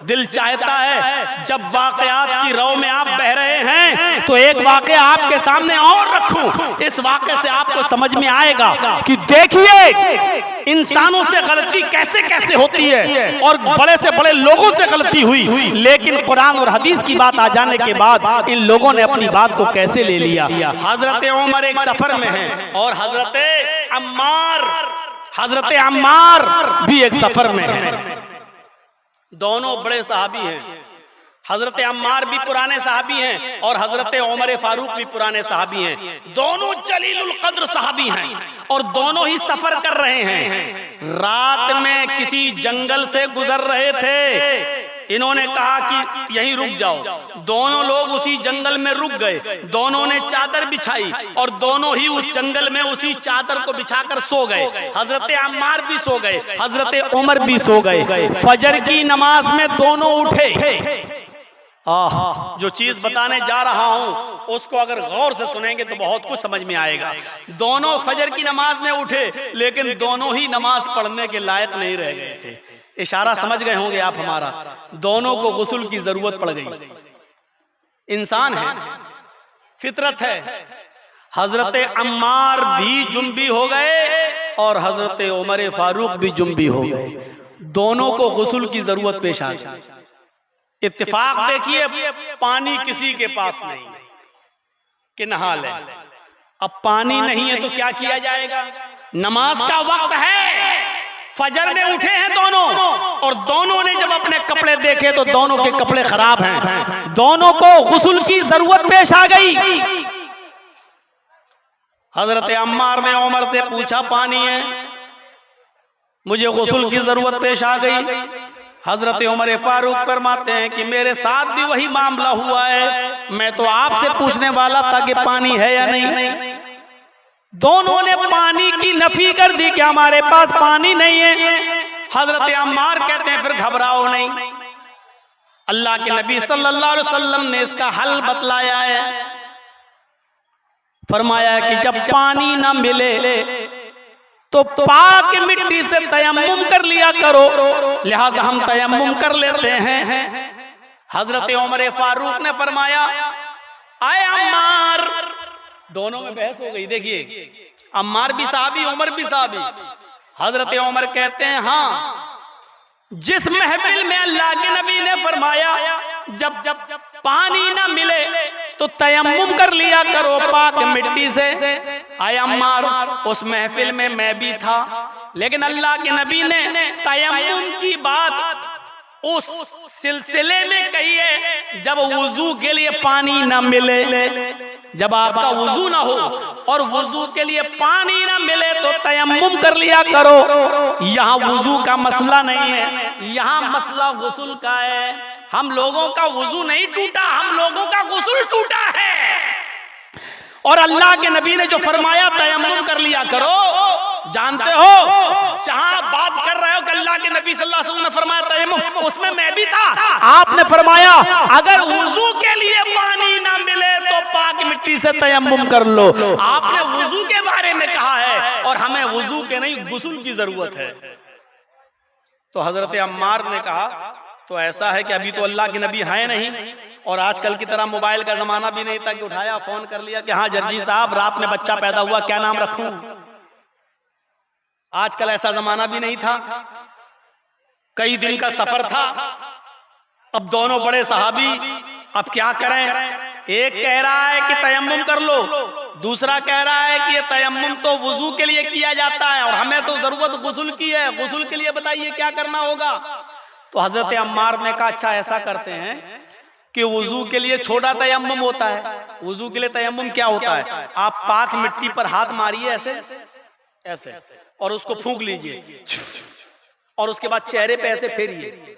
दिल चाहता है जब वाकयात की रौ में आप बह रहे हैं तो एक वाकया आपके सामने और रखूं। इस वाकये से आपको समझ में आएगा कि देखिए इंसानों से गलती कैसे कैसे होती है और बड़े से बड़े लोगों से गलती हुई, लेकिन कुरान और हदीस की बात आ जाने के बाद इन लोगों ने अपनी बात को कैसे ले लिया। हजरत उमर एक सफर में है और हजरत अम्मार भी एक सफर में है। दोनों बड़े सहाबी हैं। हजरत अम्मार भी पुराने सहाबी हैं और हजरत उमर फारूक भी पुराने सहाबी हैं। दोनों जलीलुल कद्र सहाबी हैं और दोनों ही सफर कर रहे हैं। रात में किसी जंगल से गुजर रहे थे। इन्होंने कहा कि यहीं रुक जाओ। दोनों लोग उसी जंगल में रुक गए। दोनों ने चादर बिछाई और दोनों ही उस जंगल में उसी चादर को बिछाकर सो गए। हजरत अम्मार भी सो गए, हजरत उमर भी सो गए। फजर की नमाज में दोनों उठे। जो चीज बताने जा रहा हूं उसको अगर गौर से सुनेंगे तो बहुत कुछ समझ में आएगा। दोनों फजर की नमाज में उठे, लेकिन दोनों ही नमाज पढ़ने के लायक नहीं रह गए थे। इशारा समझ गए होंगे आप हमारा। दोनों को गुस्ल की जरूरत पड़ गई। इंसान है, फितरत है। हजरत अम्मार भी जुम्बी हो गए और हजरत उमर फारूक भी जुम्बी हो गए। दोनों को गुस्ल की जरूरत पेश आ गई। इत्तेफाक देखिए, पानी किसी के पास नहीं कि नहा ले। अब पानी नहीं है तो क्या किया जाएगा? नमाज का वक्त है, फजर में उठे हैं दोनों और दोनों ने जब अपने कपड़े देखे तो दोनों के कपड़े खराब हैं। दोनों को गुस्ल की जरूरत पेश आ गई। हजरत अम्मार ने उमर से पूछा, पानी है, मुझे गुस्ल की जरूरत पेश आ गई। हजरत उमर फारूक फरमाते हैं कि मेरे साथ भी वही मामला हुआ है। मैं तो आपसे पूछने वाला था कि पानी है या नहीं। दोनों ने पानी की नफी कर दी कि हमारे पास पानी नहीं है। हजरत अम्मार कहते हैं फिर घबराओ नहीं, अल्लाह के नबी सल्लल्लाहु अलैहि वसल्लम ने इसका हल बतलाया है। फरमाया कि जब पानी ना मिले तो पाक मिट्टी से तयम्मुम कर लिया करो। लिहाजा हम तयम्मुम कर लेते हैं। हजरत उमर फारूक ने फरमाया, आए अम्मार। दोनों में बहस हो गई। देखिए, अम्मार भी साहबी, उमर भी साहबी। हजरत उमर कहते हैं, हाँ, जिस महफिल में अल्लाह के नबी ने फरमाया जब पानी ना मिले तो तयम्मुम कर लिया करो पाक मिट्टी से, आए अम्मार, उस महफिल में मैं भी था। लेकिन अल्लाह के नबी ने तयम्मुम की बात उस सिलसिले में कही है जब वुजू के लिए पानी ना मिले। जब आपका वुजू ना हो और वुजू के लिए पानी ना मिले तो तयम्मुम कर लिया करो। यहाँ वुजू का मसला नहीं है, यहाँ मसला गुस्ल का है। हम लोगों का वुजू नहीं टूटा, हम लोगों का गुस्ल टूटा है। और अल्लाह के नबी ने जो फरमाया तयम्मुम कर लिया करो, जानते हो जहां बात कर रहे हो कि अल्लाह के नबी सल्लल्लाहु अलैहि वसल्लम ने फरमाया तयम्मुम, उसमें मैं भी था। आपने फरमाया अगर वुजू के लिए पानी ना मिले तो पाक मिट्टी से तयम्मुम कर लो। आपने वुजू के बारे में कहा है और हमें वुजू के नहीं गुस्ल की जरूरत है। तो हजरत अम्मार ने कहा, तो ऐसा है कि अभी तो अल्लाह के नबी है नहीं और आजकल की तरह मोबाइल का जमाना भी नहीं था कि उठाया फोन कर लिया कि हाँ जर्जी साहब रात में बच्चा पैदा हुआ, क्या नाम रखूं। आजकल ऐसा जमाना भी नहीं था। कई दिन का सफर था। अब दोनों बड़े सहाबी, अब क्या करें? एक कह रहा है कि तयम्मुम कर लो, दूसरा कह रहा है कि ये तयम्मुम तो वुजू के लिए किया जाता है और हमें तो जरूरत गुस्ल की है। गुस्ल के लिए बताइए क्या करना होगा। तो हजरत अम्मार ने कहा, अच्छा ऐसा करते हैं कि वुजू के लिए छोटा तयम्मुम होता है। वुजू के लिए तयम्मुम क्या होता है? आप पाक मिट्टी पर हाथ मारिए ऐसे ऐसे और उसको फूंक लीजिए और उसके बाद चेहरे पे ऐसे फेरिए।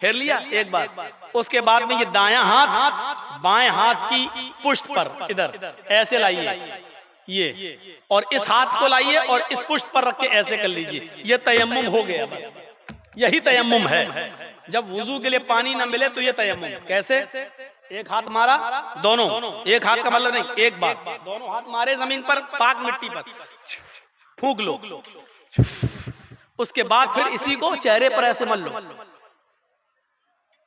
फेर लिया एक बार, उसके बाद में ये दायां हाथ बाएं हाथ की पुष्ट पर इधर ऐसे लाइए ये, और इस हाथ को लाइए और इस पुष्ट पर रख के ऐसे कर लीजिए। ये तयम्मुम हो गया, बस यही तयम्मुम है। जब वुजू के लिए पानी ना मिले तो ये तयम्मुम। कैसे? एक हाथ मारा, दोनों, एक हाथ का मतलब नहीं, एक बार दोनों हाथ मारे जमीन पर पाक मिट्टी पर, फूंक लो, उसके बाद फिर इसी को चेहरे पर ऐसे मल लो।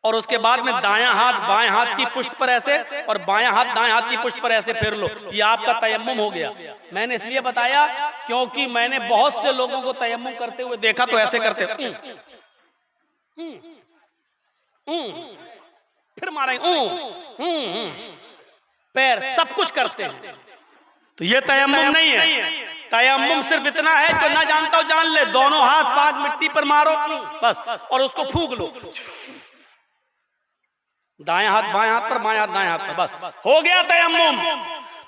और उसके बाद में दायां हाथ बाएं हाथ की पुष्ट पर ऐसे और बायां हाथ दाएं हाथ की पुष्ट पर ऐसे फेर लो, ये आपका तयम्मुम हो गया। मैंने इसलिए बताया क्योंकि मैंने बहुत से लोगों को तयम्मुम करते हुए देखा तो ऐसे करते फिर मारेंगे पैर सब कुछ करते हैं, तो ये तयम्मुम नहीं है। तयम्मुम सिर्फ इतना है, जो ना जानता हो जान ले, दोनों हाथ पाक मिट्टी पर मारो बस और उसको फूंक लो, दाएं हाथ बाएं हाथ पर, बाएं हाथ दाएं हाथ पर, बस हो गया तयम्मुम।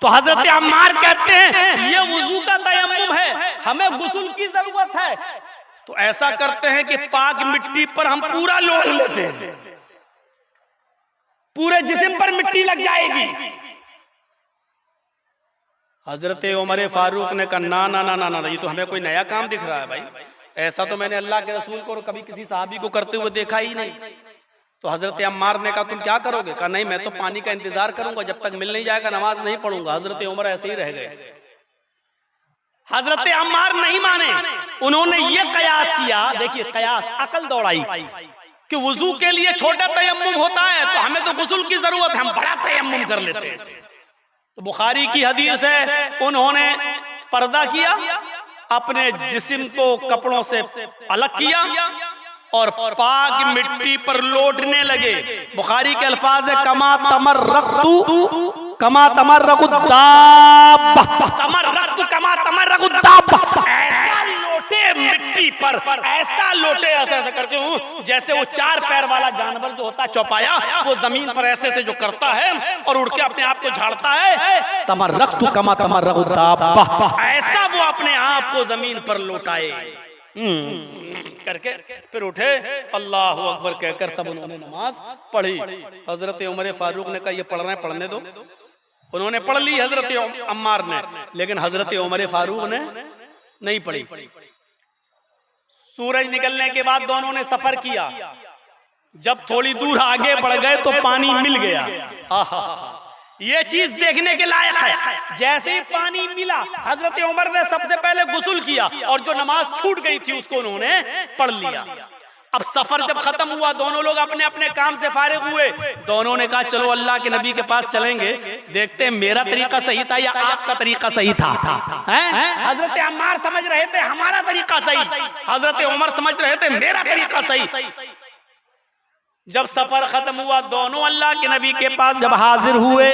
तो हजरत अम्मार कहते हैं ये वुजू का तयम्मुम है, हमें गुस्ल की जरूरत है। तो ऐसा करते हैं कि पाक मिट्टी पर हम पूरा लोट लेते हैं, पूरे जिस्म पर मिट्टी लग जाएगी। हजरत उमर फारूक ने कहा ना ना ना ना ना, ये तो हमें कोई नया काम दिख रहा है भाई, ऐसा तो मैंने अल्लाह के रसूल को और कभी किसी सहाबी को करते हुए देखा ही नहीं। तो हजरत अम्मार ने कहा तुम क्या करोगे? कहा नहीं मैं तो पानी का इंतजार करूंगा, जब तक मिल नहीं जाएगा नमाज नहीं पढ़ूंगा। हजरत उमर ऐसे ही रह गए। हजरत अम्मार नहीं माने, उन्होंने ये कयास किया, देखिए कयास, अकल दौड़ाई कि वुजू के लिए छोटा तयम्मुम होता है तो हमें तो गुस्ल की जरूरत है, हम बड़ा तयम्मुम कर लेते हैं। तो बुखारी की हदीस है, उन्होंने पर्दा किया, अपने जिस्म को कपड़ों से अलग किया और पाक मिट्टी पर लौटने लगे। बुखारी के अल्फाज है कमा तमर्रकु दाब्बा, ऐसा लोटे मिट्टी पर, ऐसा लोटे ऐसे ऐसे करते हूँ जैसे वो चार पैर वाला जानवर जो होता है चौपाया, वो जमीन पर ऐसे ऐसे जो करता है और उड़ के अपने आप को झाड़ता है, तमर्रकतु कमा तमर्रकु दाब्बा, ऐसा वो अपने आप को जमीन पर लौटाए करके फिर उठे, अल्लाह अकबर कहकर तब उन्होंने नमाज पढ़ी। हजरत उमर फारूक ने कहा ये पढ़ रहे हैं पढ़ने दो। उन्होंने पढ़ ली हजरत अम्मार ने, लेकिन हजरत उमर फारूक ने नहीं पढ़ी। सूरज निकलने के बाद दोनों ने सफर किया, जब थोड़ी दूर आगे बढ़ गए तो पानी मिल गया। आहा, ये चीज देखने के लायक है। जैसे ही पानी मिला हजरत उमर ने सबसे पहले गुस्ल किया और जो नमाज छूट गई थी उसको उन्होंने पढ़ लिया। अब सफर जब खत्म हुआ, दोनों लोग अपने अपने काम से फारिग हुए, दोनों ने कहा चलो अल्लाह के नबी के पास चलेंगे, देखते हैं मेरा तरीका सही था या आपका तरीका सही था। हजरत अम्मार समझ रहे थे हमारा तरीका सही, हजरत उमर समझ रहे थे मेरा तरीका सही। जब सफर खत्म हुआ, दोनों अल्लाह के नबी के पास जब हाजिर हुए,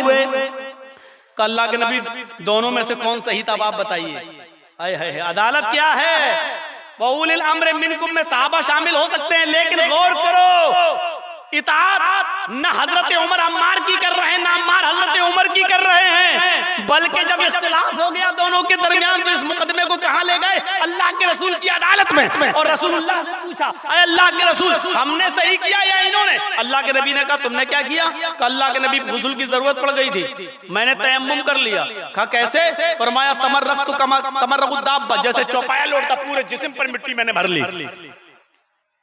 अल्लाह के नबी दोनों में से कौन सही था आप बताइए। अदालत क्या है? वउलिल अम्र मिनकुम में सहाबा शामिल हो सकते हैं, लेकिन गौर करो इताअत न हजरत उमर अम्मार की कर रहे हैं, ना अम्मार हजरत उमर की कर रहे हैं, बल्कि जब इख्तिलाफ हो गया दोनों के दरमियान तो इस मुकदमे को कहां ले गए? अल्लाह के रसूल की अदालत में। और रसूलुल्लाह से पूछा अरे अल्लाह के रसूल हमने सही किया या इन्होंने? अल्लाह के नबी ने कहा तुमने क्या किया? कहा अल्लाह के नबी गुस्ल की जरूरत पड़ गई थी, मैंने तयम्मुम कर लिया। कहा कैसे? फरमाया तमर्रकतु कमा तमर्रकु दाब्बा, जैसे चौपाया लौटता पूरे जिस्म पर मिट्टी मैंने भर ली।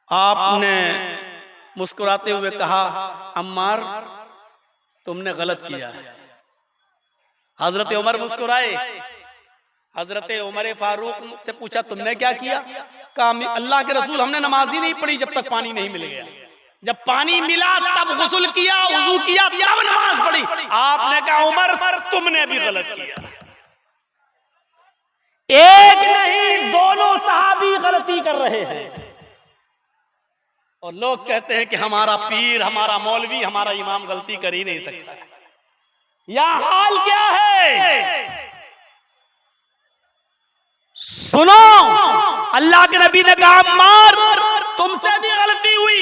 आपने मुस्कुराते हुए कहा अम्मार तुमने गलत किया है। हजरत उमर मुस्कुराए। हजरत उमर फारूक से पूछा तुमने क्या किया? कहा अल्लाह के रसूल हमने नमाज ही नहीं पढ़ी जब तक पानी नहीं मिल गया, जब पानी मिला तब गुस्ल किया, वुजू किया, तब नमाज पढ़ी। आपने कहा उमर तुमने भी गलत किया। एक नहीं दोनों सहाबी गलती कर रहे हैं और लोग कहते हैं कि हमारा पीर, हमारा मौलवी, हमारा इमाम गलती कर ही नहीं सकता। यह हाल क्या है? सुनो, अल्लाह के नबी ने कहा अम्मार तुमसे भी गलती हुई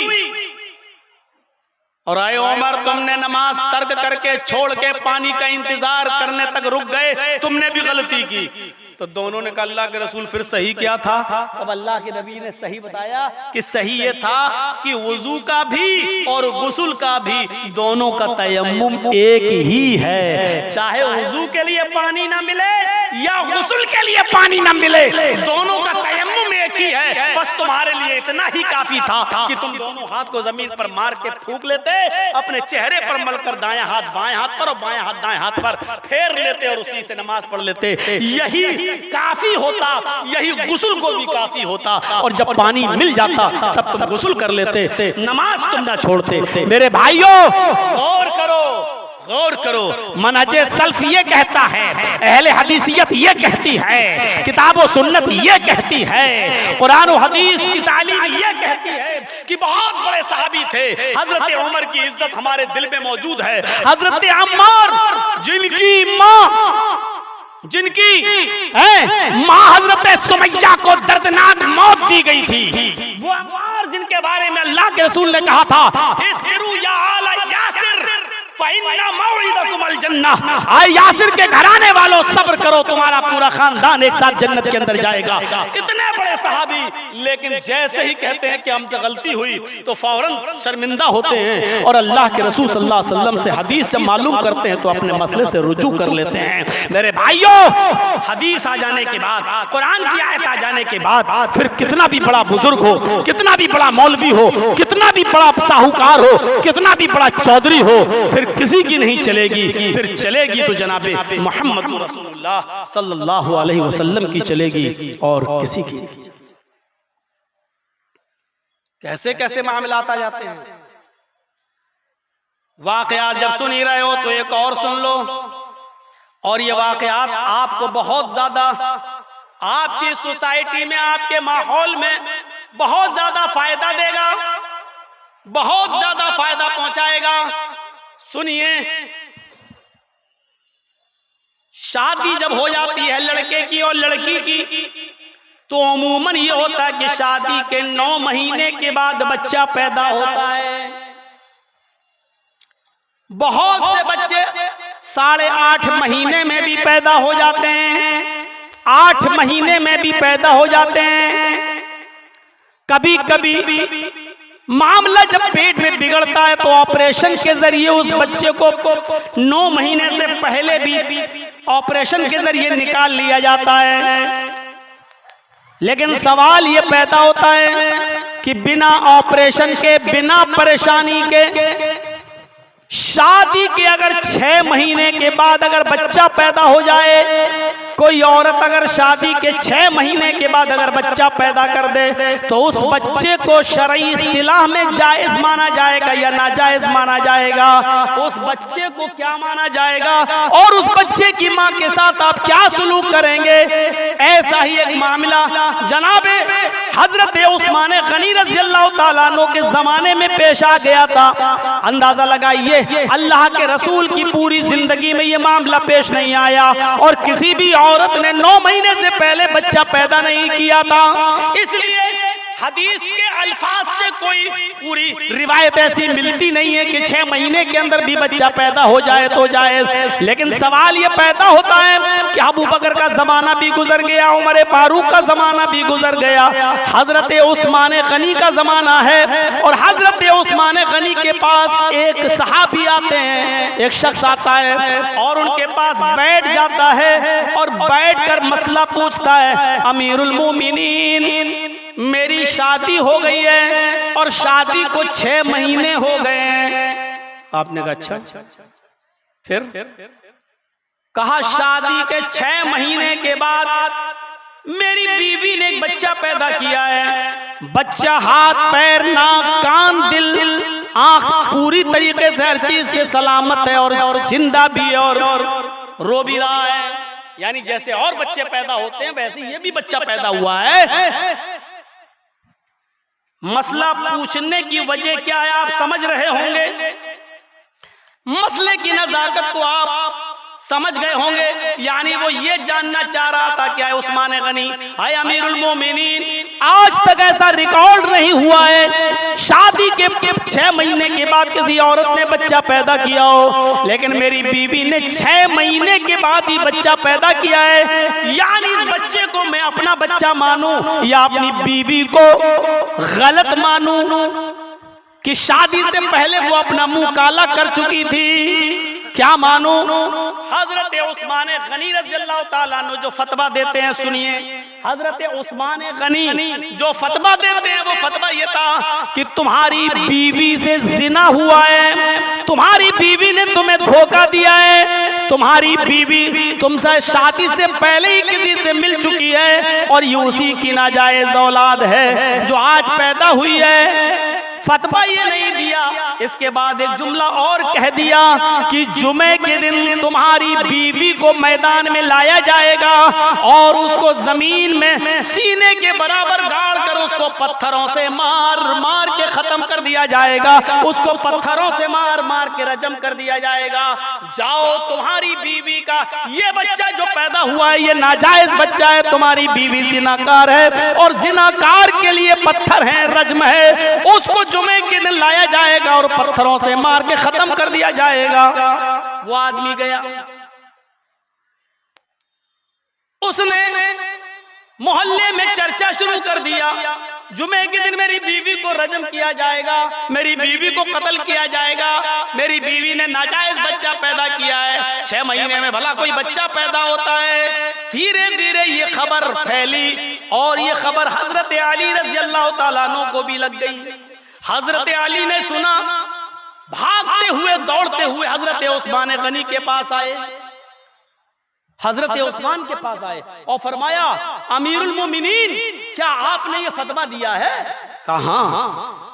और आए उमर तुमने नमाज तर्क करके छोड़ के पानी का इंतजार करने तक रुक गए, तुमने भी गलती की। तो दोनों ने कहा अल्लाह के रसूल फिर सही क्या था? अब अल्लाह के नबी ने सही बताया कि सही ये था कि वुजू का भी और गुस्ल का भी दोनों का तयम्मुम एक ही है। चाहे वुजू के लिए पानी ना मिले या गुस्ल के लिए पानी ना मिले, दोनों का तयम्मुम एक एक ही है, बस तुम्हारे लिए इतना ही काफी था कि तुम दोनों हाथ को जमीन पर मार के फूंक लेते, अपने चेहरे पर मलकर दायां हाथ बाएं हाथ पर और बाएं हाथ दाएं हाथ पर फेर लेते और उसी से नमाज पढ़ लेते। यही काफी होता, यही गुस्ल को भी काफी होता। और जब पानी मिल जाता तब तुम गुस्ल कर लेते, नमाज तुम ना छोड़ते। मेरे भाइयों गौर करो, गौर करो। मनहजे सल्फ ये कहता है, अहले हदीसियत ये कहती है, किताब व सुन्नत ये कहती है, कुरान और हदीस की तालीम ये कहती है कि बहुत बड़े सहाबी थे। हजरत उमर की इज्जत हमारे दिल में मौजूद है। हजरत अम्मार जिनकी माँ हजरत सुमैया को दर्दनाक मौत दी गई थी, वो अम्मार जिनके बारे में अल्लाह के रसूल ने कहा था, इस्बिरू या आला यासिर फ़इन्ना मौइदकुमुल जन्नह, आए यासिर के घराने वालों सब्र करो, तुम्हारा पूरा खानदान एक साथ जन्नत के अंदर जाएगा। इतने बड़े सहाबी, लेकिन जैसे ही कहते हैं कि हमसे गलती हुई तो फौरन शर्मिंदा होते हैं और अल्लाह के रसूल सल्लल्लाहु अलैहि वसल्लम से हदीस जब मालूम करते हैं तो अपने मसले से रुजू कर लेते हैं। मेरे भाइयों, हदीस आ जाने के बाद, कुरान की आयत आ जाने के बाद फिर कितना भी बड़ा बुजुर्ग हो, कितना भी बड़ा मौलवी हो, कितना भी बड़ा साहूकार हो, कितना भी बड़ा चौधरी हो, फिर किसी की नहीं चलेगी। फिर चलेगी तो जनाबे मोहम्मद रसूलुल्लाह सल्लल्लाहु अलैहि वसल्लम की चलेगी और किसी की। कैसे कैसे मामलात आ जाते हैं। वाकयात जब सुन ही रहे हो तो एक और सुन लो, और ये वाकयात आपको बहुत ज्यादा आपकी सोसाइटी में, आपके माहौल में बहुत ज्यादा फायदा देगा, बहुत ज्यादा फायदा पहुंचाएगा। सुनिए, शादी जब हो जाती है लड़के की और लड़की की, तो अमूमन ये होता है कि शादी के 9 महीने के बाद बच्चा पैदा होता है। बहुत से बच्चे 8.5 महीने में भी पैदा हो जाते हैं, 8 महीने में भी पैदा हो जाते हैं। कभी कभी मामला जब पेट में बिगड़ता है तो ऑपरेशन के जरिए उस बच्चे को 9 महीने से पहले भी ऑपरेशन के जरिए निकाल लिया जाता है। लेकिन सवाल ये पैदा होता है कि बिना ऑपरेशन के, बिना परेशानी के, शादी के अगर 6 महीने के बाद अगर बच्चा पैदा हो जाए, कोई औरत अगर शादी के 6 महीने के बाद अगर बच्चा पैदा कर दे तो उस बच्चे को शरई इस्तिलाह में जायज माना जाएगा या नाजायज माना जाएगा? उस बच्चे को क्या माना जाएगा और उस बच्चे की मां के साथ आप क्या सुलूक करेंगे? ऐसा ही एक मामला जनाबे हजरत उस्मान गनी रज़ियल्लाहु ताला अन्हु के जमाने में पेश आ गया था। अंदाजा लगाइए, अल्लाह के रसूल की पूरी जिंदगी में ये मामला पेश नहीं आया और किसी भी औरत ने 9 महीने से पहले बच्चा पैदा नहीं किया था। इसलिए हदीस के अल्फाज से कोई पूरी रिवायत ऐसी मिलती नहीं है कि 6 महीने के अंदर भी बच्चा पैदा हो जाए तो जायज। लेकिन सवाल ये पैदा होता है कि अबू बकर का जमाना भी गुजर गया, उमर फारूक का जमाना भी गुजर गया, हजरत उस्मान गनी का जमाना है और हजरत उस्मान गनी के पास एक सहाबी आते हैं, एक शख्स आता है और उनके पास बैठ जाता है और बैठकर मसला पूछता है, अमीरुल मोमिनीन मेरी शादी हो गई है और शादी को 6 महीने हो गए हैं। आपने कहा अच्छा, फिर कहा शादी के 6 महीने के बाद मेरी बीवी ने एक बच्चा पैदा किया है। बच्चा हाथ पैर नाक कान दिल आंख पूरी तरीके से हर चीज से सलामत है और जिंदा भी है और रो भी रहा है। यानी जैसे और बच्चे पैदा होते हैं वैसे ये भी बच्चा पैदा हुआ है। मसला पूछने की वजह क्या है आप समझ रहे होंगे, मसले की नजाकत को आप समझ गए होंगे। यानी वो ये जानना चाह रहा था क्या उस्मान गनी हाय अमीरुल मोमिनीन, आज तक ऐसा रिकॉर्ड नहीं हुआ है शादी के 6 महीने के बाद किसी औरत ने बच्चा पैदा किया हो, लेकिन मेरी बीवी ने 6 महीने के बाद ही बच्चा पैदा किया है। यानी इस बच्चे को मैं अपना बच्चा मानूं या अपनी बीवी को गलत मानूं कि शादी से पहले वो अपना मुंह काला कर चुकी थी? क्या मानूं? हजरत उस्मान गनी रज़ियल्लाहु ताला अन्हु जो फतवा देते हैं सुनिए। हजरत उस्मान गनी जो फतवा देते हैं वो फतवा ये था कि तुम्हारी बीवी से जिना हुआ है, तुम्हारी बीवी ने तुम्हें धोखा दिया है, तुम्हारी बीवी तुमसे शादी से पहले ही किसी से मिल चुकी है और ये उसी की नाजायज औलाद है जो आज पैदा हुई है। फतवा ये नहीं दिया, इसके बाद एक जुमला और कह दिया कि जुमे के दिन तुम्हारी बीवी को मैदान में लाया जाएगा और उसको जमीन में सीने के बराबर गाड़ कर उसको पत्थरों से मार मार के खत्म कर दिया जाएगा, उसको पत्थरों से मार मार के रजम कर दिया जाएगा। जाओ, तुम्हारी बीवी का ये बच्चा जो पैदा हुआ है ये नाजायज बच्चा है, तुम्हारी बीवी जिनाकार है और जिनाकार के लिए पत्थर है, रजम है, उसको जुमे के दिन लाया जाएगा और पत्थरों से मार के खत्म कर दिया जाएगा। वो आदमी गया, उसने मोहल्ले में चर्चा शुरू कर दिया, जुमे के दिन मेरी बीवी को रजम किया जाएगा, मेरी बीवी को कत्ल किया जाएगा, मेरी बीवी ने नाजायज बच्चा पैदा किया है, 6 महीने में भला कोई बच्चा पैदा होता है। धीरे धीरे ये खबर फैली और ये खबर हजरत अली रज़ी अल्लाह ताला अन्हु को भी लग गई। हजरत अली ने सुना, भागते हुए दौड़ते हुए हजरत उस्मान गनी के पास आए, हजरत उस्मान के पास आए और फरमाया, अमीरुल मोमिनीन क्या आपने ये फतवा दिया है? कहा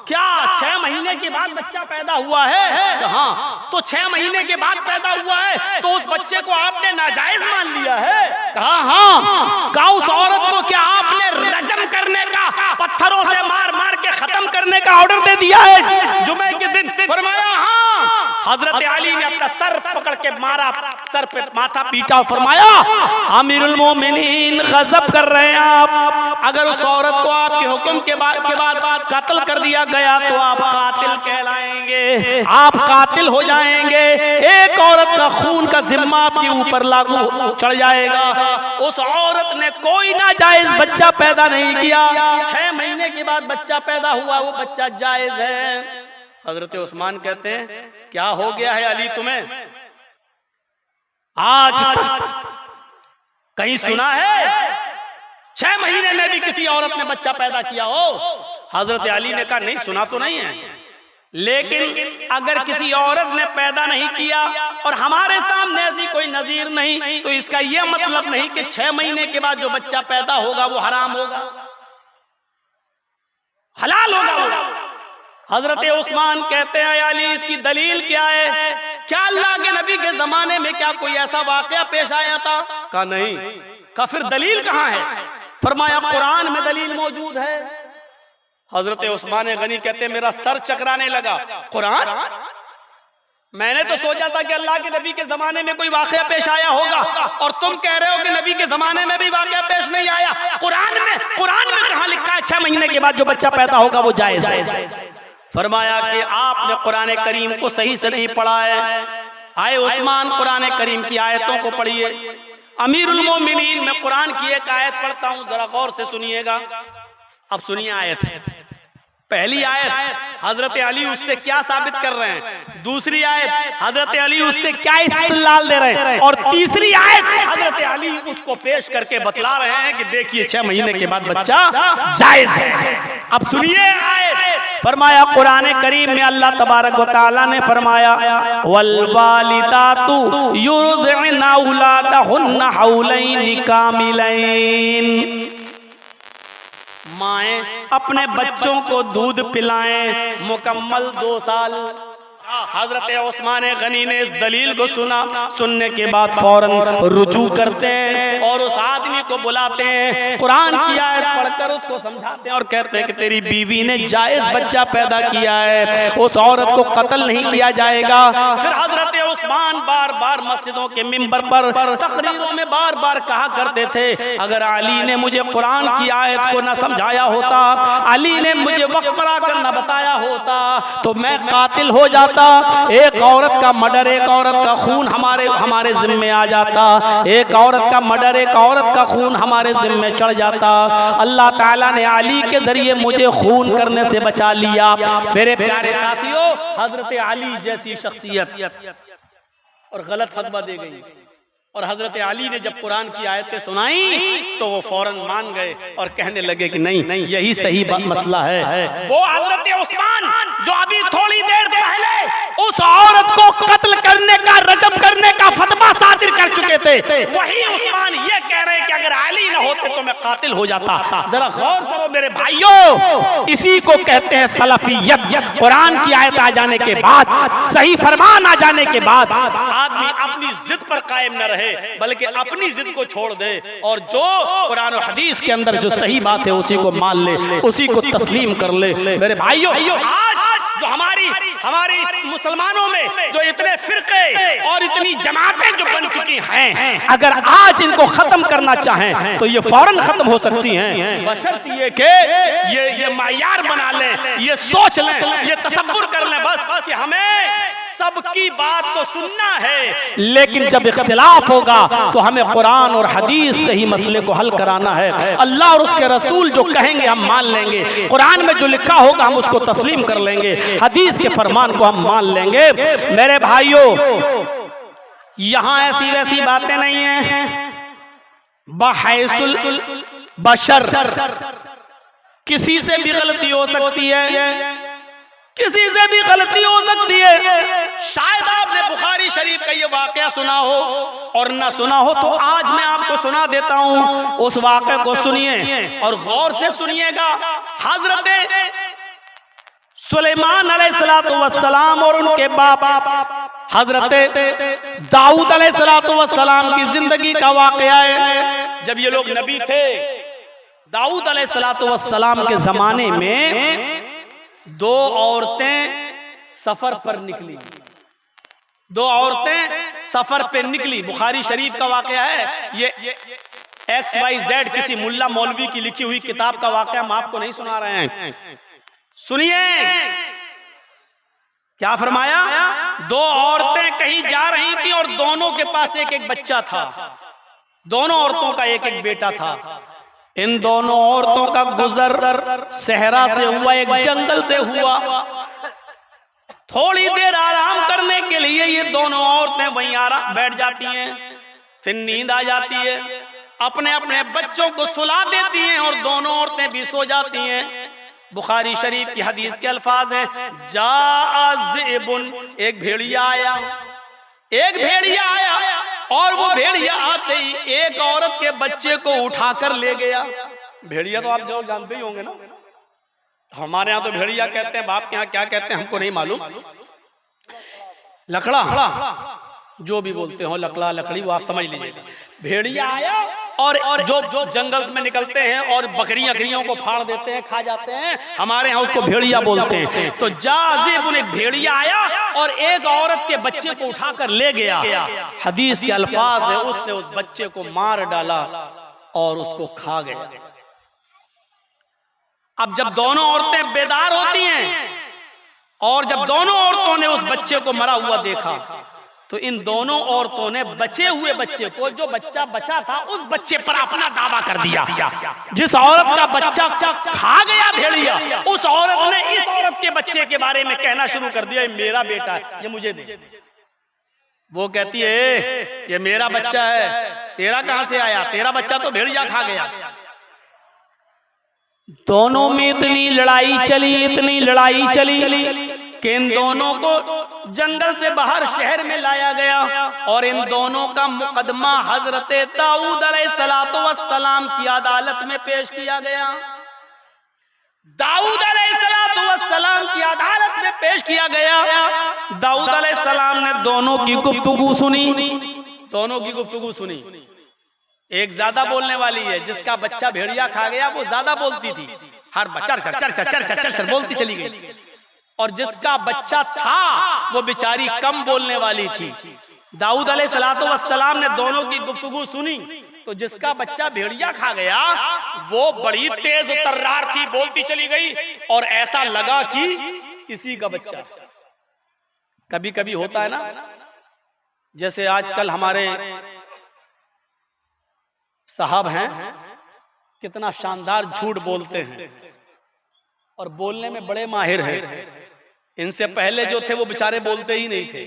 क्या 6 महीने के बाद बच्चा पैदा हुआ है? कहा तो 6 महीने के बाद पैदा हुआ है तो उस बच्चे को आपने नाजायज मान लिया है? कहा हाँ। कहा उस औरत को क्या आपने रजम करने का, पत्थरों से मार मार के खत्म करने का ऑर्डर दे दिया है जुमे के दिन? फरमाया हाँ। हजरत अली ने अपना सर पकड़ के मारा, सर पे माथा पीटा और फरमाया, अमीरुल मोमिनीन गजब कर रहे हैं आप, अगर उस औरत को आपके हुक्म के बाद कत्ल कर दिया गया तो आप कातिल कहलाएंगे, आप कातिल हो जाएंगे, एक औरत का खून का जिम्मा आपके ऊपर लागू चढ़ जाएगा। उस औरत ने कोई नाजायज बच्चा पैदा नहीं किया, 6 महीने के बाद बच्चा पैदा हुआ, वो बच्चा जायज है। हजरत उस्मान कहते हैं, क्या हो गया है अली तुम्हें? आज कहीं सुना है 6 महीने में भी किसी औरत ने बच्चा पैदा किया हो? हजरत अली ने कहा, नहीं सुना तो नहीं है, लेकिन अगर किसी औरत ने पैदा नहीं किया और हमारे सामने ऐसी कोई नजीर नहीं तो इसका यह मतलब नहीं कि 6 महीने के बाद जो बच्चा पैदा होगा वो हराम होगा, हलाल होगा। हजरत उस्मान कहते हैं, अली इसकी दलील क्या है? क्या अल्लाह के नबी के जमाने में क्या कोई ऐसा वाकया पेश आया था? कहा नहीं। कहा फिर दलील कहाँ है? फरमाया कुरान में दलील मौजूद है। हजरत उस्मान गनी कहते हैं, मेरा सर चकराने लगा, कुरान? मैंने तो सोचा था कि अल्लाह के नबी के जमाने में कोई वाकया पेश आया होगा और तुम कह रहे हो कि नबी के जमाने में भी वाकया पेश नहीं आया। कुरान में कहाँ लिखा है 6 महीने के बाद जो बच्चा पैदा होगा वो जायज है? फरमाया कि आपने कुरान करीम को सही से नहीं पढ़ा है। आए उस्मान, कुरान करीम की आयतों को पढ़िए। अमीरुल मोमिनीन, मैं कुरान की एक आयत पढ़ता हूं, जरा गौर से सुनिएगा। अब सुनिए आयत है। पहली आयत हजरत अली उससे क्या साबित कर रहे हैं, दूसरी आयत हजरत अली उससे क्या इस्तिदलाल दे रहे हैं, और तीसरी आयत हजरत अली उसको पेश करके बतला रहे हैं कि देखिए 6 महीने के बाद बच्चा जायज है। अब सुनिए आयत। फरमाया कुरान करीम में अल्लाह तबारक व तआला ने फरमाया, वल वालिदातु युरज़ि'ना औलादहुन्ना हौलैन कामिलैन, माएँ अपने बच्चों को दूध पिलाएं मुकम्मल 2 साल। हजरत उस्मान गनी ने इस दलील को सुना, सुनने के बाद फौरन रुजू करते हैं और उस आदमी को बुलाते हैं, कुरान की आयत पढ़कर उसको समझाते हैं और कहते हैं कि तेरी बीवी ने जायज बच्चा पैदा किया है, उस औरत को कत्ल नहीं किया जाएगा। फिर हजरत उस्मान बार बार मस्जिदों के मिंबर पर तकरीरों में बार बार कहा करते थे, अगर अली ने मुझे कुरान की आयत को न समझाया होता, अली ने मुझे वक्त पर आकर न बताया होता तो मैं कातिल हो जाता, एक औरत का मर्डर, एक औरत का खून हमारे जिम्मे आ जाता, एक औरत का मर्डर, एक औरत का खून हमारे जिम्मे चढ़ जाता। अल्लाह ताला ने अली के जरिए मुझे खून करने से बचा लिया। मेरे प्यारे साथियों, हजरत अली जैसी शख्सियत और गलत फतवा दे गई। और हजरत अली ने जब कुरान की आयतें सुनाई तो वो फौरन मान गए और कहने लगे कि नहीं यही सही मसला है। वो हजरत उस्मान जो अभी थोड़ी देर पहले उस औरत को कत्ल करने का, रजम करने का फतवा सादिर कर चुके थे, वही उस्मान ये कह रहे हैं कि अगर अली ना होते तो मैं कातिल हो जाता। जरा गौर करो मेरे भाइयों, इसी को कहते हैं सलफियत। कुरान की आयत आ जाने के बाद, सही फरमान आ जाने के बाद आदमी अपनी जिद पर कायम न रहे बल्कि अपनी जिद को छोड़ दे और जो कुरान और हदीस के अंदर जो सही बात है उसी को मान ले, उसी को तस्लीम कर ले। मेरे भाइयों, आज जो हमारी मुसलमानों में जो इतने फिरके और इतनी जमातें जो बन चुकी हैं, अगर आज इनको खत्म करना चाहें तो ये फौरन खत्म हो सकती हैं, बशर्ते ये कि ये मायार बना लें, ये सोच लें, ये तसव्वुर कर लें बस कि हमें सबकी बात तो सुनना है, लेकिन जब इख्तिलाफ होगा तो हमें कुरान और हदीस से ही मसले को हल कराना है। अल्लाह और उसके रसूल जो कहेंगे हम मान लेंगे, कुरान में जो लिखा होगा हम उसको तस्लीम कर लेंगे, हदीस के फरमान को हम मान लेंगे। मेरे भाइयों, यहां ऐसी वैसी बातें नहीं हैं। बहैसुल बशर किसी से भी गलती हो सकती है, किसी से भी गलती हो सकती है। शायद आपने बुखारी शरीफ का ये वाकया सुना हो और ना सुना हो तो आज मैं आपको सुना देता हूं। उस वाकये को सुनिए और गौर से सुनिएगा। हजरत सुलेमान अलैहिस्सलातु वस्सलाम और उनके बाप हजरत दाऊद अलैहिस्सलातु वस्सलाम की जिंदगी का वाकया है। जब ये लोग नबी थे, दाऊद अलैहिस्सलातु वस्सलाम के जमाने में दो औरतें सफर पर निकली, दो औरतें सफर पे निकली। बुखारी शरीफ का वाकया है ये। XYZ किसी मुल्ला मौलवी की लिखी हुई किताब का वाकया हम आपको नहीं सुना रहे हैं। सुनिए क्या फरमाया। दो औरतें कहीं जा रही थी और दोनों के पास एक एक बच्चा था, दोनों औरतों का एक एक बेटा था। इन दोनों औरतों का गुजर सहरा से हुआ, एक जंगल से हुआ। थोड़ी देर आराम करने के लिए ये दोनों औरतें वहीं बैठ जाती हैं, फिर नींद आ जाती है, अपने अपने बच्चों को सुला देती हैं और दोनों औरतें भी सो जाती हैं। बुखारी शरीफ की हदीस के अल्फाज हैं, जाज़िबुन, एक भेड़िया आया, एक भेड़िया आया और वो भेड़िया आते ही एक औरत के बच्चे को उठाकर ले गया। भेड़िया तो आप जो जानते ही होंगे ना, हमारे यहाँ तो भेड़िया कहते हैं, बाप के यहाँ क्या कहते हैं हमको नहीं मालूम। लकड़ा, जो भी बोलते हो, लकड़ा लकड़ी, वो आप समझ लीजिएगा। भेड़िया आया और जो जंगल में निकलते हैं और बकरियों को फाड़ देते हैं, खा जाते हैं, हमारे यहाँ उसको भेड़िया बोलते हैं। तो जाज़िब एक भेड़िया आया और एक औरत के बच्चे को उठाकर ले गया। हदीस के अल्फाज है, उसने उस बच्चे को मार डाला और उसको खा गया। अब जब दोनों औरतें बेदार होती हैं और जब दोनों औरतों ने उस बच्चे को मरा हुआ देखा तो इन दोनों औरतों ने बचे हुए बच्चे को, जो बच्चा बचा था, उस बच्चे पर अपना दावा कर दिया। जिस औरत का बच्चा खा गया भेड़िया, उस औरत ने इस औरत के बच्चे के बारे में कहना शुरू कर दिया, मेरा बेटा है, ये मुझे दे। वो कहती है ये मेरा बच्चा है, तेरा कहां से आया, तेरा बच्चा तो भेड़िया खा गया। दोनों में इतनी लड़ाई चली, इतनी लड़ाई चली कि इन दोनों को जंगल से बाहर शहर में लाया गया और इन दोनों का मुकदमा हजरत दाऊद अलैहिस्सलातु वस्सलाम की अदालत में पेश किया गया। दाऊद अलैहिस्सलातु वस्सलाम की अदालत में पेश किया गया। दाऊद अलैहिस्सलाम ने दोनों की गुफ्तगू सुनी, दोनों की गुफ्तगू सुनी। एक ज्यादा बोलने वाली है, जिसका बच्चा भेड़िया खा गया वो ज्यादा बोलती थी, हर बच्चा चर बोलती चली गई, और जिसका बच्चा था वो बेचारी कम बोलने वाली थी। दाऊद अलैहिस्सलातु वस्सलाम ने दोनों की गुफ्तगू सुनी तो जिसका बच्चा भेड़िया खा गया वो बड़ी तेज तर्रार थी, बोलती चली गई और ऐसा लगा कि किसी का बच्चा। कभी कभी होता है ना, जैसे आजकल हमारे साहब हैं, कितना शानदार झूठ बोलते हैं और बोलने में बड़े माहिर हैं। इनसे पहले जो थे वो बेचारे बोलते ही नहीं थे।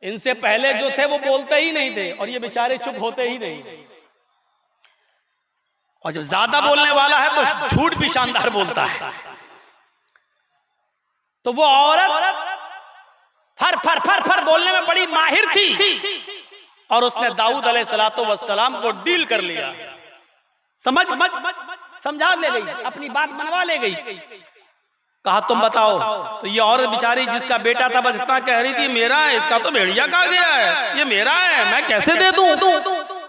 इनसे पहले जो थे वो बोलते ही नहीं थे और ये बेचारे चुप होते ही नहीं। और जब ज्यादा बोलने वाला है तो झूठ भी शानदार बोलता है। तो वो औरत फर फर फर फर बोलने में बड़ी माहिर थी और उसने दाऊद अलैहिस्सलाम को डील कर लिया, समझा ले गई, अपनी बात मनवा ले गई। कहा तुम बताओ। तो ये औरत बेचारी जिसका बेटा था बस इतना कह रही थी मेरा है, इसका तो भेड़िया खा गया है, ये मेरा है, मैं कैसे दे दूं।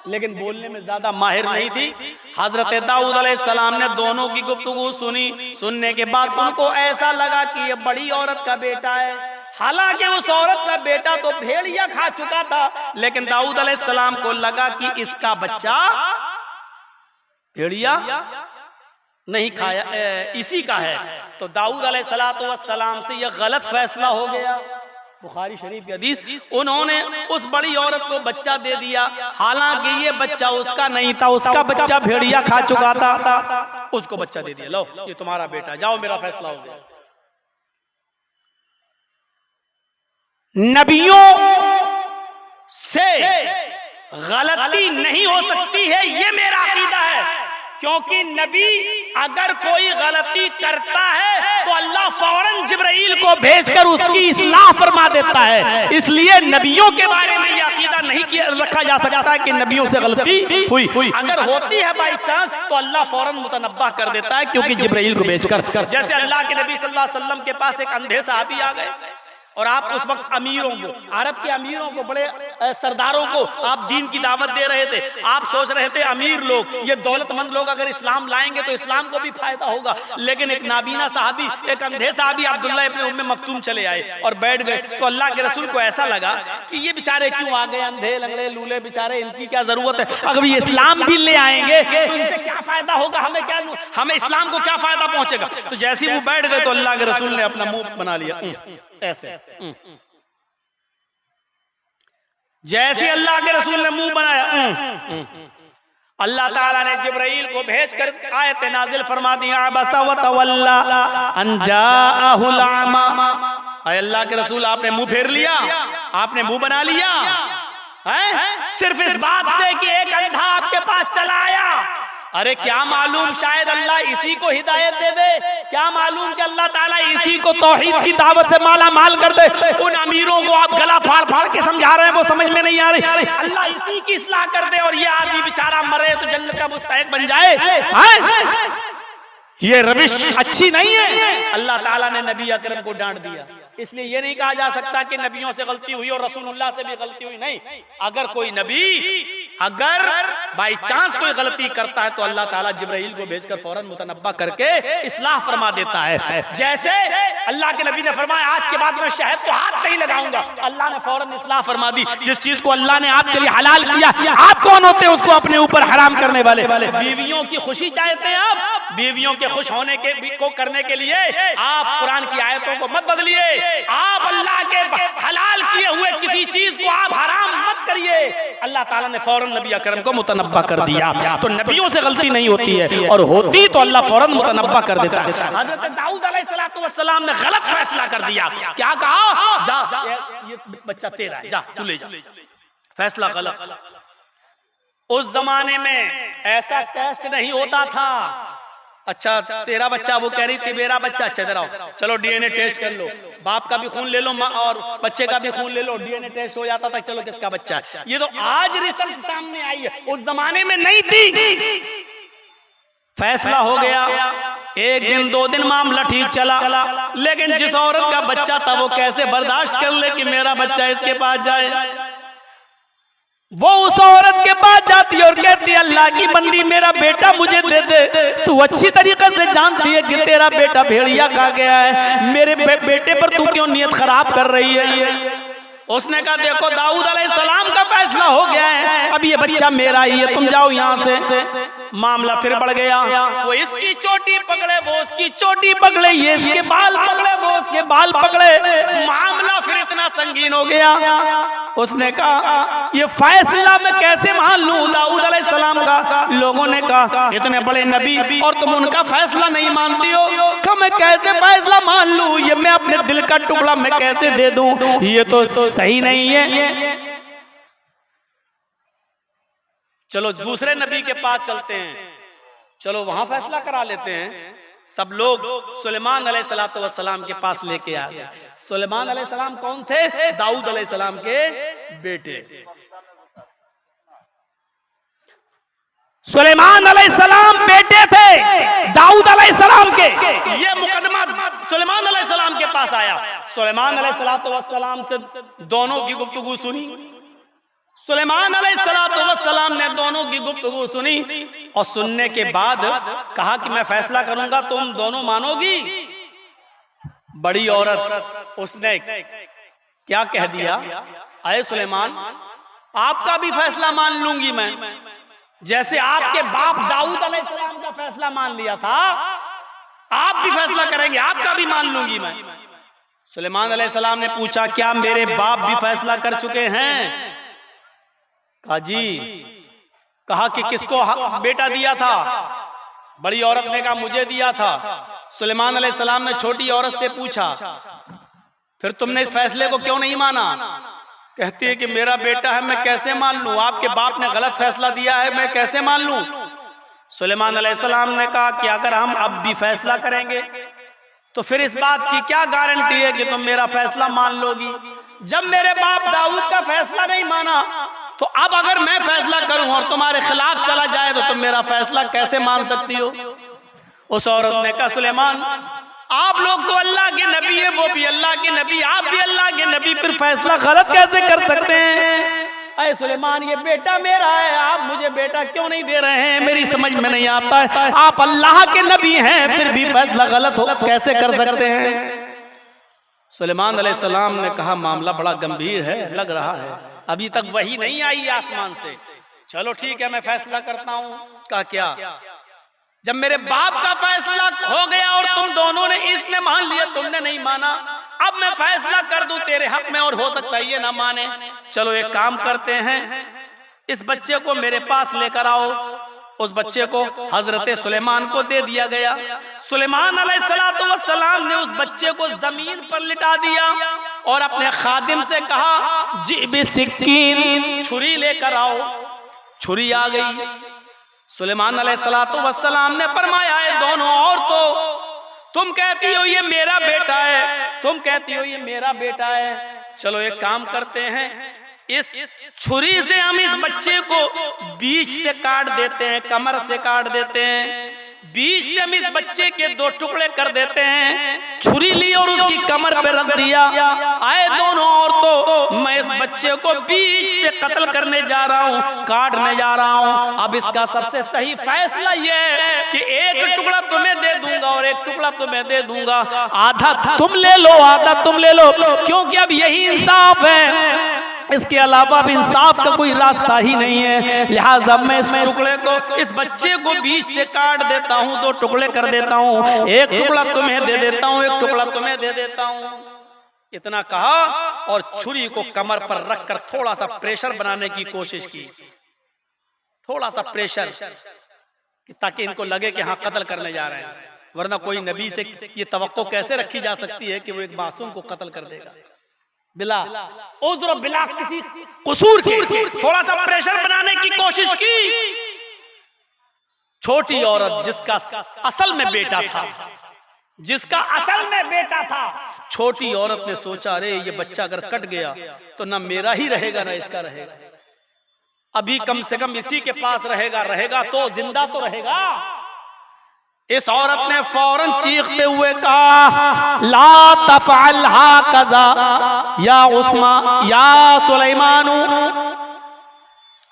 लेकिन बोलने में ज्यादा माहिर नहीं थी। हजरत दाऊद अलैहिस्सलाम ने दोनों की गुफ्तगू सुनी। सुनने के बाद उनको ऐसा लगा कि ये बड़ी औरत का बेटा है। हालांकि उस औरत का बेटा तो भेड़िया खा चुका था, लेकिन दाऊद अलैहिस्सलाम को लगा कि इसका बच्चा भेड़िया नहीं खाया, इसी का है। तो दाऊद अलैहिस्सलाम से यह गलत फैसला हो गया। बुखारी शरीफ की हदीस, उन्होंने उस बड़ी औरत को बच्चा दे दिया, हालांकि ये बच्चा उसका नहीं था, उसका बच्चा भेड़िया खा चुका था, उसको बच्चा दे दिया, लो ये तुम्हारा बेटा, जाओ मेरा फैसला हो गया। नबियों से गलती नहीं हो सकती है, ये मेरा अकीदा है, क्योंकि नबी अगर कोई गलती करता है तो अल्लाह फौरन जिब्राइल को भेजकर उसकी इस्लाह फरमा देता है। इसलिए नबियों के बारे में यह अकीदा नहीं रखा जा सकता है कि नबियों से गलती हुई। अगर होती है बाई चांस तो अल्लाह फौरन मुतनब्बा कर देता है, क्योंकि जिब्राइल को भेजकर। जैसे अल्लाह के नबी सल्लल्लाहु अलैहि वसल्लम के पास एक अंधे साहबी आ गए और आप उस वक्त अमीरों को, अरब के अमीरों को, बड़े सरदारों को आप दीन की दावत दे रहे थे। आप सोच रहे थे अमीर लोग, ये दौलतमंद लोग अगर इस्लाम लाएंगे तो इस्लाम को भी फायदा होगा। लेकिन एक नाबीना साहबी, एक अंधे साहबी अब्दुल्लाह इब्न उम्मे मक्तूम चले आए और बैठ गए। तो अल्लाह के रसूल को ऐसा लगा कि ये बेचारे क्यों आ गए, अंधे लंगड़े लूले बेचारे, इनकी क्या जरूरत है, अगर ये इस्लाम भी ले आएंगे तो इनसे क्या फायदा होगा, हमें इस्लाम को क्या फायदा पहुंचेगा। तो जैसे ही वो बैठ गए तो अल्लाह के रसूल ने अपना मुंह बना लिया ऐसे। जैसे अल्लाह के रसूल ने मुंह बनाया, अल्लाह ताला ने जिब्राइल को भेजकर आयत नाजिल फरमा दी, अबसा व तवल्ला अन जाअहुल अमा। अल्लाह के रसूल आपने मुंह फेर लिया, आपने मुंह बना लिया है? सिर्फ इस बात से कि एक अंधा आपके पास चला आया। अरे क्या मालूम शायद अल्लाह इसी को हिदायत दे दे, क्या मालूम कि अल्लाह ताला इसी को तौहीद की दावत से माला माल कर दे। उन अमीरों को आप गला फाड़ फाड़ के समझा रहे हैं, वो समझ में नहीं आ रही, अल्लाह इसी की इस्लाह कर दे और ये आदमी बेचारा मरे तो जन्नत का मुस्तहिक बन जाए। ये रविश अच्छी नहीं है। अल्लाह ताला ने नबी अकरम को डांट दिया। इसलिए ये नहीं कहा जा सकता कि नबियों से गलती हुई और रसूलुल्लाह से भी गलती हुई, नहीं। अगर कोई नबी अगर बाई चांस कोई गलती करता है तो अल्लाह ताला जिब्राइल को भेजकर फौरन मुतनब्बा करके इस्लाह फरमा देता है। जैसे अल्लाह के नबी ने फरमाया आज के बाद मैं शहद को हाथ नहीं लगाऊंगा, अल्लाह ने फौरन इस्लाह फरमा दी। जिस चीज को अल्लाह ने आपके लिए हलाल किया, आप कौन होते हैं उसको अपने ऊपर हराम करने वाले। बीवियों की खुशी चाहते हैं आप, बीवियों के खुश होने को करने के लिए आप कुरान की आयतों को मत बदलिए, आप अल्लाह के हलाल किए हुए किसी चीज को आप हराम मत करिए। अल्लाह ताला ने फौरन नबी अकरम को मुतनब्बा कर दिया। तो नबियों से गलती नहीं होती है, और होती तो अल्लाह फौरन मुतनब्बा कर देता है। हजरत दाऊद अलैहिस्सलाम ने गलत फैसला कर दिया। क्या कहा, जा ये बच्चा तेरा है, जा तू ले जा। फैसला गलत। उस जमाने में ऐसा टेस्ट नहीं होता था। अच्छा तेरा बच्चा, वो कह रही थी मेरा बच्चा, अच्छा इधर आओ, चलो डीएनए टेस्ट कर लो, बाप का भी खून ले लो और बच्चे का भी खून ले लो, डीएनए टेस्ट हो जाता था, चलो किसका बच्चा है। ये तो आज रिसर्च सामने आई है, उस जमाने में नहीं थी। फैसला हो गया, एक दिन दो दिन मामला ठीक चला, लेकिन जिस औरत का बच्चा था वो कैसे बर्दाश्त कर ले कि मेरा बच्चा इसके पास जाए। वो उस औरत के पास जाती और कहती अल्लाह की बंदी मेरा बेटा मुझे दे दे, तू अच्छी तरीके से जानती है कि तेरा बेटा भेड़िया खा गया है, मेरे बेटे पर तू क्यों नियत खराब कर रही है। उसने कहा देखो दाऊद अलैहिस्सलाम का फैसला हो गया है, अब ये बच्चा मेरा ही है, तुम जाओ यहाँ से। मामला फिर बढ़ गया, वो इसकी चोटी पकड़े, वो उसकी चोटी पकड़े, ये इसके बाल पकड़े, वो उसके बाल पकड़े। मामला फिर इतना संगीन हो गया, उसने कहा ये फैसला मैं कैसे मान लूं दाऊद अलैहिस्सलाम का। लोगों ने कहा इतने बड़े नबी और तुम उनका फैसला नहीं मानती हो। कहा मैं कैसे फैसला मान लूं, ये मैं अपने दिल का टुकड़ा मैं कैसे दे दूं, ये तो सही नहीं है। चलो दूसरे नबी के पास चलते हैं, चलो वहां फैसला करा लेते हैं। सब लोग सुलेमान अलैहिस्सलाम के पास लेके आ गए। सुलेमान अलैहिस्सलाम कौन थे? दाऊद अलैहिस्सलाम के बेटे। सुलेमान अलैहिस्सलाम बेटे थे दाऊद अलैहिस्सलाम के। ये मुकदमा सुलेमान अलैहिस्सलाम के पास आया। सुलेमान अलैहिस्सलाम से दोनों की गुफ्तगू सुनी। सुलेमान अलैहिस्सलाम ने दोनों की गुफ्तगू सुनी और सुनने के बाद कहा कि मैं फैसला करूंगा, तुम दोनों मानोगी? बड़ी औरत उसने क्या कह दिया, अरे सुलेमान आपका भी फैसला मान लूंगी मैं, जैसे आपके बाप दाऊद अलैहिस्सलाम का फैसला मान लिया था, आप भी फैसला करेंगे, आपका भी मान लूंगी मैं। सुलेमान अलैहिस्सलाम ने पूछा क्या मेरे बाप भी फैसला कर चुके हैं? कहा जी। कहा कि किसको बेटा दिया था? बड़ी औरत ने कहा मुझे दिया था। सुलेमान अलैहिस्सलाम ने छोटी औरत से पूछा फिर तुमने इस फैसले को क्यों नहीं माना? कहती है कि मेरा बेटा है, मैं कैसे मान लूं, आपके बाप ने गलत फैसला दिया है, मैं कैसे मान लूं? सुलेमान अलैहिस्सलाम ने कहा कि अगर हम अब भी फैसला करेंगे तो फिर इस बात की क्या गारंटी है कि तुम मेरा फैसला मान लोगी? जब मेरे बाप दाऊद का फैसला नहीं माना तो अब अगर मैं फैसला करूं और तुम्हारे खिलाफ चला जाए तो तुम मेरा फैसला कैसे मान सकती हो? उस औरत ने कहा सुलेमान आप लोग तो अल्लाह के नबी है, वो भी अल्लाह के नबी, आप भी अल्लाह के नबी, फिर फैसला गलत कैसे कर सकते हैं? अरे सुलेमान ये बेटा मेरा है, आप मुझे बेटा क्यों नहीं दे रहे हैं, मेरी समझ में नहीं आता है। आप अल्लाह के नबी हैं फिर भी फैसला गलत हो कैसे कर सकते हैं? सुलेमान अलैहिस्सलाम ने कहा मामला बड़ा गंभीर है लग रहा है, अभी तक वही नहीं आई आसमान से। चलो ठीक है मैं फैसला करता हूं। कहा क्या? जब मेरे बाप का फैसला हो गया और तुम दोनों ने इसने मान लिया, तुमने नहीं माना, अब मैं फैसला कर दूं तेरे हक में और हो सकता है ये ना माने। चलो एक काम करते हैं, इस बच्चे को मेरे पास लेकर आओ। उस बच्चे को हजरत सुलेमान को दे दिया गया। सुलेमान अलैहिस्सलाम ने उस बच्चे को जमीन पर लिटा दिया और अपने खादिम से कहा जी बिस्किन, छुरी लेकर आओ। छुरी आ गई। सुलेमान अलैहिस्सलाम ने फरमाया है दोनों औरतों तुम कहती हो ये मेरा बेटा है, तुम कहती हो ये मेरा बेटा है, चलो एक काम करते हैं, इस छुरी से हम इस बच्चे को बीच से काट देते हैं, कमर से काट देते हैं, बीच से हम इस बच्चे के दो टुकड़े कर देते हैं। छुरी ली और उसकी कमर पे रख दिया। आए दोनों औरतों मैं इस बच्चे को बीच से कत्ल करने जा रहा हूँ, काटने जा रहा हूँ। अब इसका सबसे सही फैसला यह है कि एक टुकड़ा तुम्हें दे दूंगा और एक टुकड़ा तुम्हें दे दूंगा, आधा तुम ले लो आधा तुम ले लो, क्योंकि अब यही इंसाफ है, इसके अलावा अब इंसाफ का कोई रास्ता ही नहीं है। लिहाजा मैं इस टुकड़े को, इस बच्चे को बीच से काट देता हूँ, दो टुकड़े कर देता हूँ, एक टुकड़ा तुम्हें दे देता हूँ, एक टुकड़ा तुम्हें दे देता हूँ। इतना कहा और छुरी को कमर पर रखकर थोड़ा सा प्रेशर बनाने की कोशिश की, थोड़ा सा प्रेशर, ताकि इनको लगे कि हाँ कत्ल करने जा रहे हैं, वरना कोई नबी से ये तवक्को कैसे रखी जा सकती है कि वो एक मासूम को कत्ल कर देगा बिला उज़्र बिला किसी कसूर के। थोड़ा सा प्रेशर बनाने की कोशिश की। छोटी औरत जिसका असल में बेटा था, जिसका असल में बेटा था, छोटी औरत ने सोचा अरे ये बच्चा अगर कट गया तो ना मेरा ही रहेगा ना इसका रहेगा, अभी कम से कम इसी के पास रहेगा, रहेगा तो जिंदा तो रहेगा। इस औरत ने फौरन चीखते हुए कहा ला तफ़अल हाकज़ा या उस्मा या सुलेमानु,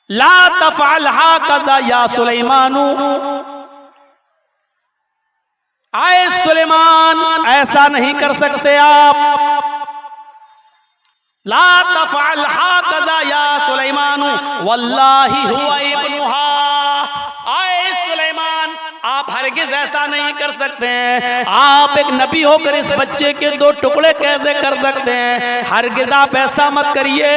ला तफ़अल हाकज़ा या सुलेमानु। आए सुलेमान ऐसा नहीं कर सकते आप, ला तफ़अल हाकज़ा या सुलेमानु वल्लाही हुवा इब्नुहा। आए सुलेमान आप आप हरगिज ऐसा नहीं कर सकते हैं। आप एक नबी होकर इस बच्चे के 2 टुकड़े कैसे कर सकते हैं? हरगिज आप ऐसा मत करिए।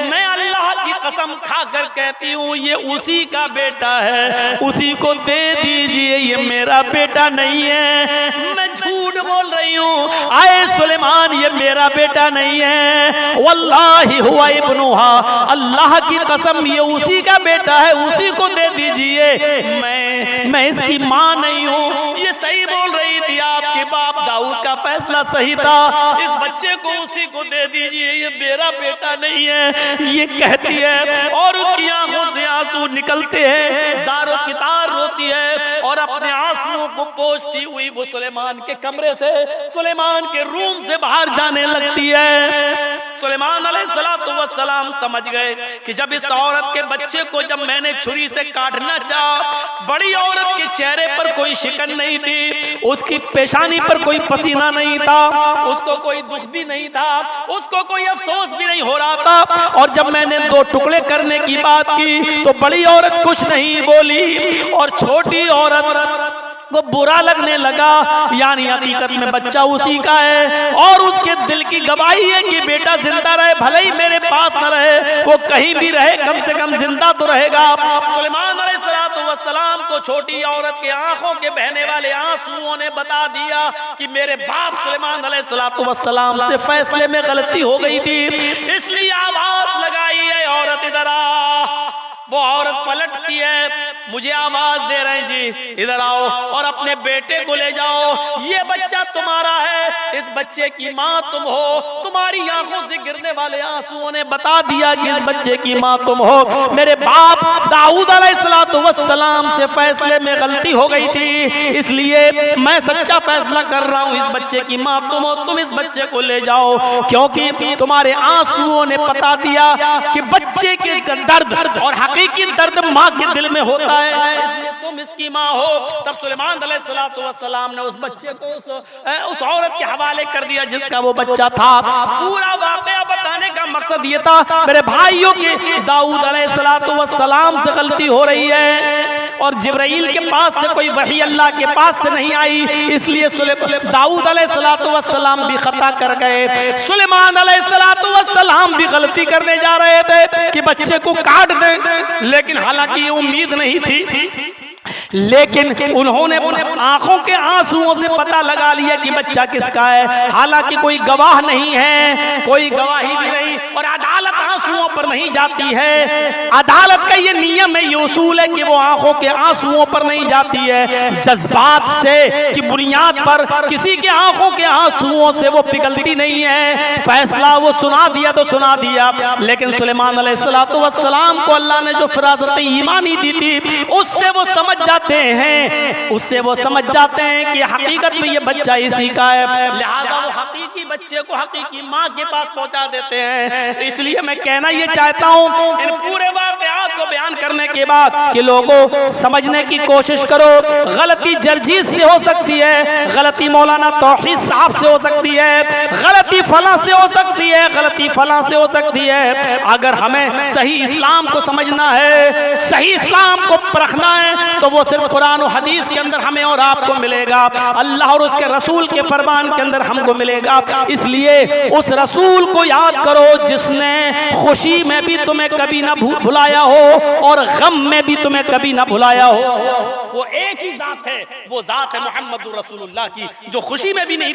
मैं अल्लाह की कसम खाकर कहती हूँ ये उसी का बेटा है, उसी को दे दीजिए, ये मेरा बेटा नहीं है। मैं झूठ बोल रही हूँ। आए सुलेमान, ये मेरा बेटा नहीं है, वल्लाहि हुआ इब्नुहा, अल्लाह की कसम ये उसी का बेटा है, उसी को दे दीजिए। मैं इसकी माँ नहीं हूँ। ये सही बोल रही थी, आपके बाप दाऊद का फैसला सही था। इस बच्चे को उसी को दे दीजिए, ये मेरा बेटा नहीं है, ये कहती है और उसकी आंखों से आंसू निकलते हैं, ज़ारो कितार रोती है और अपने आंसुओं को पोंछती हुई वो सुलेमान के कमरे से, सुलेमान के रूम से बाहर जाने लगती है। सुलेमान अलैहिस्सलातु वस्सलाम समझ गए कि जब इस औरत के बच्चे को जब मैंने छुरी से काटना चाहा, बड़ी औरत के चेहरे पर कोई शिकन नहीं थी, उसकी पेशानी पर कोई पसीना नहीं था, उसको कोई दुख भी नहीं था, उसको कोई अफसोस भी नहीं हो रहा था। और जब मैंने 2 टुकड़े करने की बात की तो बड़ी औरत कुछ नहीं बोली और छोटी औरत को बुरा लगने लगा। यानी हकीकत में बच्चा उसी का है और उसके दिल की गवाही है कि बेटा जिंदा रहे, भले ही मेरे पास न रहे, वो कहीं भी रहे, कम से कम जिंदा तो रहेगा। सुलेमान अलैहिस्सलातु वस्सलाम को छोटी औरत के आंखों के बहने वाले आंसुओं ने बता दिया कि मेरे बाप सुलेमान अलैहिस्सलातु वस्सलाम से फैसले में गलती हो गई थी, इसलिए आवाज लगाई है, औरत इधर आ। वो औरत पलटती है, मुझे आवाज दे रहे हैं, जी इधर आओ और अपने बेटे को ले जाओ, ये बच्चा तुम्हारा है, इस बच्चे की माँ तुम हो। तुम्हारी आंखों से गिरने वाले आंसुओं ने बता दिया कि इस बच्चे की माँ तुम हो। मेरे बाप दाऊद अलैहिस्सलातु वस्सलाम से फैसले में गलती हो गई थी, इसलिए मैं सच्चा फैसला कर रहा हूँ, इस बच्चे की माँ तुम हो, तुम इस बच्चे को ले जाओ, क्योंकि तुम्हारे आंसुओं ने बता दिया कि बच्चे के दर्द और हकीकी दर्द माँ के दिल में होता है, इसलिए तुम इसकी माँ हो। तब सुलेमान अलैहिस्सलातु वस्सलाम ने उस बच्चे को उस औरत के हवाले कर दिया जिसका वो बच्चा था। पूरा वाकया बताने का मकसद ये था मेरे भाइयों कि दाऊद अलैहिस्सलातु वस्सलाम से गलती हो रही है और जिब्राइल के पास से कोई वही अल्लाह के पास से नहीं आई, इसलिए दाऊद अलैहिस्सलातु वस्सलाम भी खता कर गए। सुलेमान अलैहिस्सलातु वस्सलाम भी गलती करने जा रहे थे कि बच्चे को काट दें, लेकिन हालांकि ये उम्मीद नहीं थी, लेकिन उन्होंने आंखों के आंसुओं से पता लगा लिया कि बच्चा किसका है। हालांकि कोई गवाह नहीं है, कोई गवाही भी नहीं, और अदालत आंसुओं पर नहीं जाती है। अदालत का ये नियम है, ये उसूल है कि वो आंखों के आंसुओं पर नहीं जाती है, जज्बात से की बुनियाद पर किसी के आंखों के आंसुओं से वो पिघलती नहीं है। फैसला वो सुना दिया तो सुना दिया, लेकिन सुलेमान अलैहिस्सलातु वस्सलाम को अल्लाह ने जो फिरासत ईमानी दी थी उससे वो समझ जाते हैं, उससे वो समझ जाते हैं कि हकीकत में ये बच्चा इसी का है, लिहाजा वो हकीकी बच्चे को हकीकी माँ के पास पहुंचा देते हैं। इसलिए मैं कहना ये चाहता हूँ इन पूरे वाक़यात को बयान करने के बाद कि लोगों समझने की कोशिश करो। गलती जर्जीस से हो सकती है, गलती मौलाना तौहीद साहब से हो सकती है, गलती फला से हो सकती है, गलती फला से हो सकती है। अगर हमें सही इस्लाम को समझना है, सही इस्लाम को परखना है, तो वो सिर्फ कुरान और हदीस के अंदर हमें और आपको मिलेगा, अल्लाह और उसके रसूल के फरमान के अंदर हमको मिलेगा। इसलिए उस रसूल को याद करो जिसने खुशी में भी तुम्हें कभी ना भुलाया हो और गम में भी तुम्हें कभी ना भुलाया हो। वो एक ही जात है, वो जात है मोहम्मदुर रसूलुल्लाह की, जो खुशी में भी नहीं